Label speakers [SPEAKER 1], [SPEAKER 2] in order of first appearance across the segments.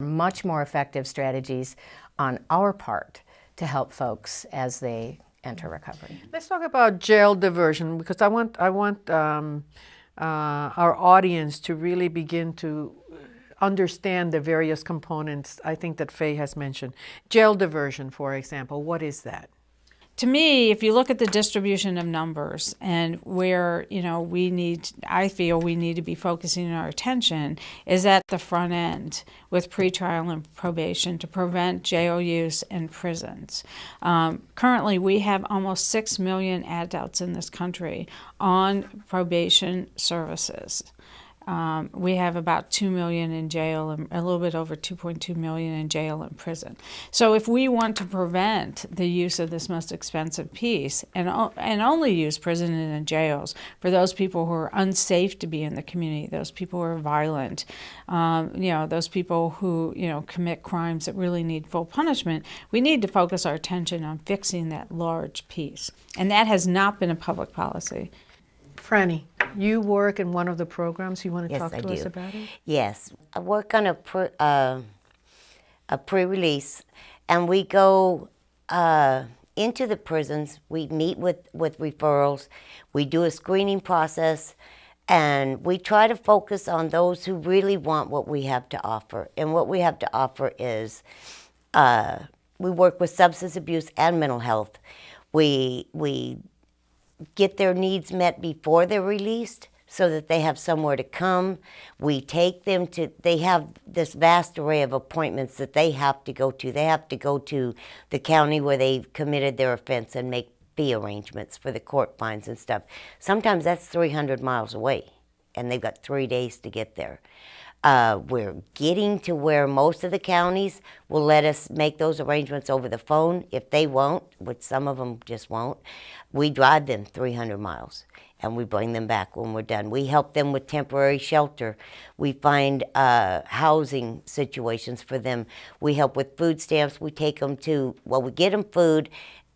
[SPEAKER 1] Much more effective strategies on our part to help folks as they enter recovery.
[SPEAKER 2] Let's talk about jail diversion, because I want our audience to really begin to understand the various components I think that Faye has mentioned. Jail diversion, for example, what is that?
[SPEAKER 3] To me, if you look at the distribution of numbers and where, I feel we need to be focusing our attention is at the front end with pretrial and probation to prevent jail use in prisons. Currently, we have almost 6 million adults in this country on probation services. We have about 2 million in jail and a little bit over 2.2 million in jail and prison. So if we want to prevent the use of this most expensive piece and only use prison and jails for those people who are unsafe to be in the community, those people who are violent, those people who, commit crimes that really need full punishment, we need to focus our attention on fixing that large piece. And that has not been a public policy.
[SPEAKER 2] Franny, you work in one of the programs. You want to
[SPEAKER 4] Yes,
[SPEAKER 2] talk to
[SPEAKER 4] I
[SPEAKER 2] us
[SPEAKER 4] do.
[SPEAKER 2] about it?
[SPEAKER 4] Yes, I work on a pre-release, and we go into the prisons. We meet with referrals. We do a screening process, and we try to focus on those who really want what we have to offer. And what we have to offer is we work with substance abuse and mental health. We get their needs met before they're released so that they have somewhere to come. We take them to, they have this vast array of appointments that they have to go to. They have to go to the county where they've committed their offense and make fee arrangements for the court fines and stuff. Sometimes that's 300 miles away, and they've got 3 days to get there. We're getting to where most of the counties will let us make those arrangements over the phone. If they won't, which some of them just won't, we drive them 300 miles and we bring them back when we're done. We help them with temporary shelter. We find housing situations for them. We help with food stamps. We take them to, well, we get them food,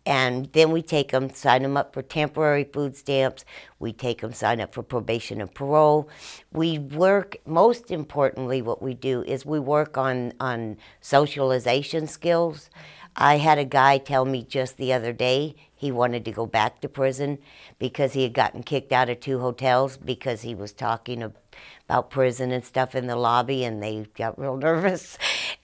[SPEAKER 4] and then we take them, sign them up for temporary food stamps. We take them, sign up for probation and parole. We work, most importantly, what we do is we work on socialization skills. I had a guy tell me just the other day he wanted to go back to prison because he had gotten kicked out of 2 hotels because he was talking about prison and stuff in the lobby, and they got real nervous.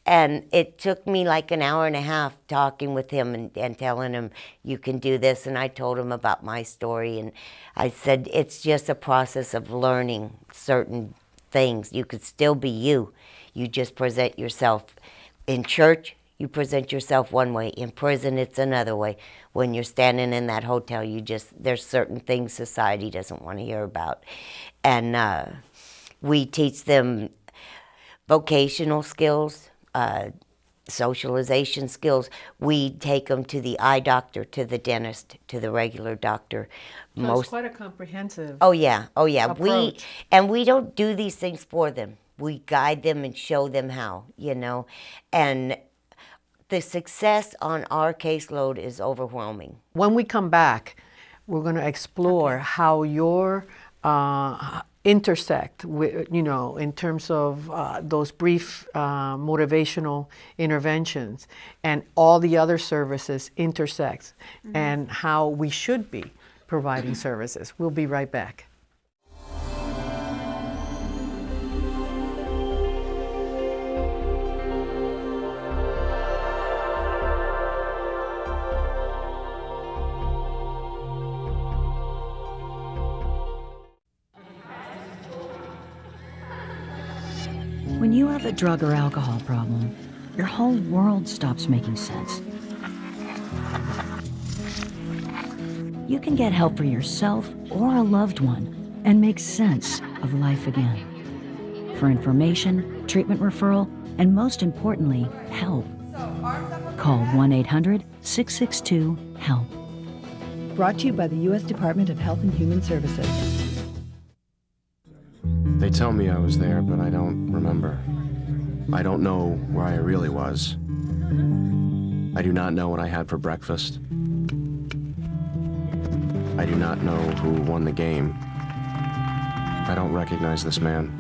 [SPEAKER 4] And it took me like an hour and a half talking with him and telling him, you can do this. And I told him about my story, and I said, it's just a process of learning certain things. You could still be you. You just present yourself. In church, you present yourself one way. In prison, it's another way. When you're standing in that hotel, there's certain things society doesn't want to hear about. And we teach them vocational skills, socialization skills. We take them to the eye doctor, to the dentist, to the regular doctor.
[SPEAKER 2] So it's quite a comprehensive
[SPEAKER 4] Oh yeah.
[SPEAKER 2] approach.
[SPEAKER 4] We don't do these things for them. We guide them and show them how, And the success on our caseload is overwhelming.
[SPEAKER 2] When we come back, we're going to explore how your intersect with, in terms of those brief motivational interventions, and all the other services intersect, and how we should be providing services. We'll be right back.
[SPEAKER 5] When you have a drug or alcohol problem, your whole world stops making sense. You can get help for yourself or a loved one and make sense of life again. For information, treatment referral, and most importantly, help, call 1-800-662-HELP.
[SPEAKER 6] Brought to you by the U.S. Department of Health and Human Services.
[SPEAKER 7] They tell me I was there, but I don't remember. I don't know where I really was. I do not know what I had for breakfast. I do not know who won the game. I don't recognize this man.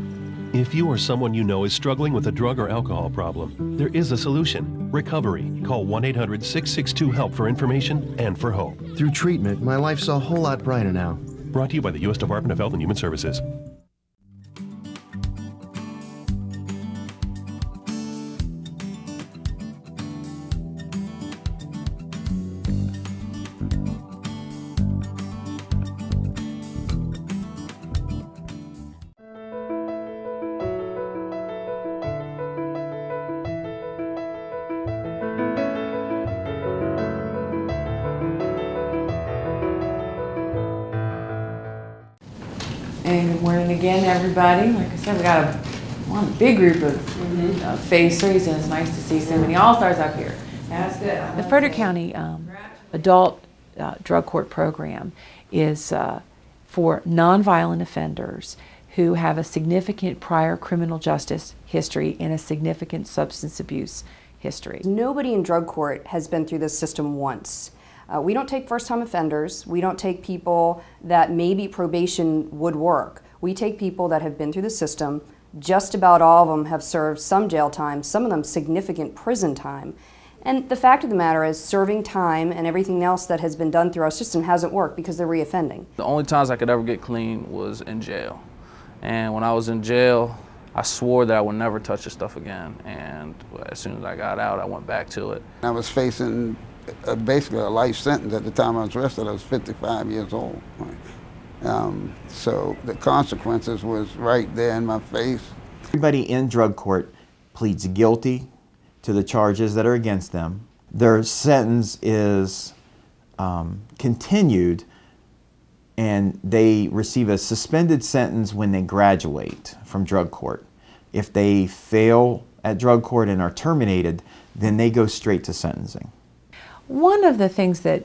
[SPEAKER 8] If you or someone you know is struggling with a drug or alcohol problem, there is a solution. Recovery. Call 1-800-662-HELP for information and for hope.
[SPEAKER 7] Through treatment, my life's a whole lot brighter now.
[SPEAKER 8] Brought to you by the U.S. Department of Health and Human Services.
[SPEAKER 9] And good morning again, everybody. Like I said, we got one big group of phase 3s, and it's nice to see so many all-stars up here. That's good.
[SPEAKER 10] The Frederick County Adult Drug Court Program is for nonviolent offenders who have a significant prior criminal justice history and a significant substance abuse history.
[SPEAKER 11] Nobody in drug court has been through this system once. We don't take first-time offenders. We don't take people that maybe probation would work. We take people that have been through the system. Just about all of them have served some jail time, some of them significant prison time. And the fact of the matter is serving time and everything else that has been done through our system hasn't worked because they're reoffending.
[SPEAKER 12] The only times I could ever get clean was in jail. And when I was in jail, I swore that I would never touch this stuff again. And as soon as I got out, I went back to it.
[SPEAKER 13] I was facing basically a life sentence at the time I was arrested. I was 55 years old. So the consequences was right there in my face.
[SPEAKER 14] Everybody in drug court pleads guilty to the charges that are against them. Their sentence is continued, and they receive a suspended sentence when they graduate from drug court. If they fail at drug court and are terminated, then they go straight to sentencing.
[SPEAKER 10] One of the things that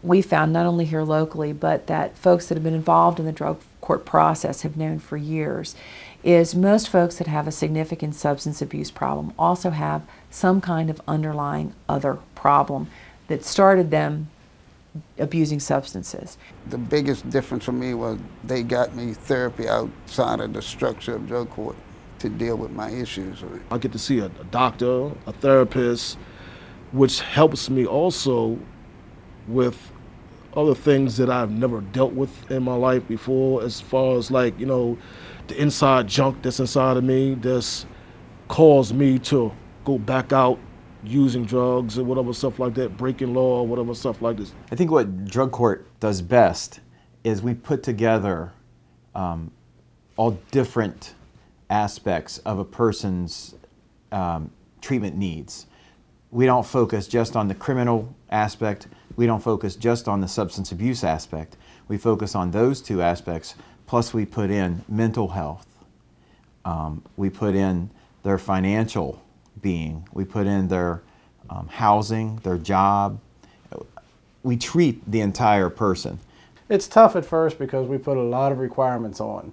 [SPEAKER 10] we found, not only here locally, but that folks that have been involved in the drug court process have known for years, is most folks that have a significant substance abuse problem also have some kind of underlying other problem that started them abusing substances.
[SPEAKER 13] The biggest difference for me was they got me therapy outside of the structure of drug court to deal with my issues.
[SPEAKER 15] I get to see a doctor, a therapist, which helps me also with other things that I've never dealt with in my life before, as far as, like, you know, the inside junk that's inside of me that's caused me to go back out using drugs or whatever stuff like that, breaking law or whatever stuff like this.
[SPEAKER 14] I think what drug court does best is we put together all different aspects of a person's treatment needs. We don't focus just on the criminal aspect. We don't focus just on the substance abuse aspect. We focus on those two aspects, plus we put in mental health. We put in their financial being. We put in their housing, their job. We treat the entire person.
[SPEAKER 16] It's tough at first because we put a lot of requirements on.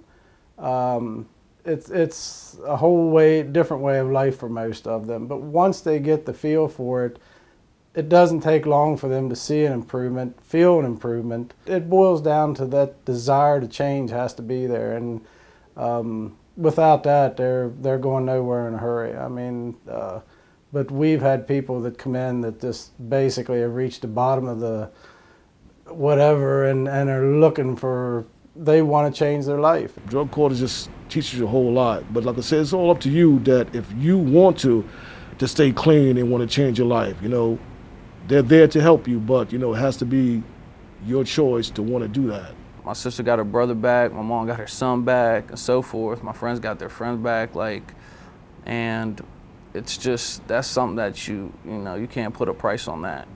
[SPEAKER 16] It's a whole different way of life for most of them. But once they get the feel for it, it doesn't take long for them to see an improvement, feel an improvement. It boils down to that desire to change has to be there, and without that, they're going nowhere in a hurry. I mean, but we've had people that come in that just basically have reached the bottom of the whatever and are looking for, they want to change their life.
[SPEAKER 15] Drug court just teaches you a whole lot, but like I said, it's all up to you that if you want to stay clean and want to change your life, you know, they're there to help you, but, you know, it has to be your choice to want to do that.
[SPEAKER 12] My sister got her brother back, my mom got her son back, and so forth. My friends got their friends back, like, and it's just, that's something that you know, you can't put a price on that.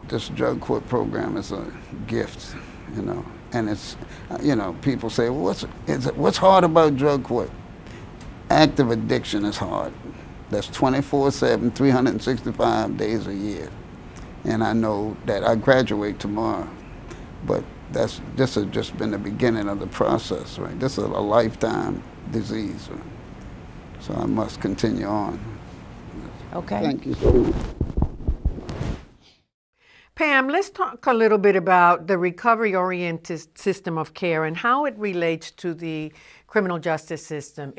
[SPEAKER 13] This drug court program is a gift, you know, and it's, you know, people say, well, what's hard about drug court? Active addiction is hard. That's 24/7, 365 days a year. And I know that I graduate tomorrow, but this has just been the beginning of the process, right? This is a lifetime disease, right? So I must continue on.
[SPEAKER 10] Okay.
[SPEAKER 13] Thank you.
[SPEAKER 2] Pam, let's talk a little bit about the recovery-oriented system of care and how it relates to the criminal justice system.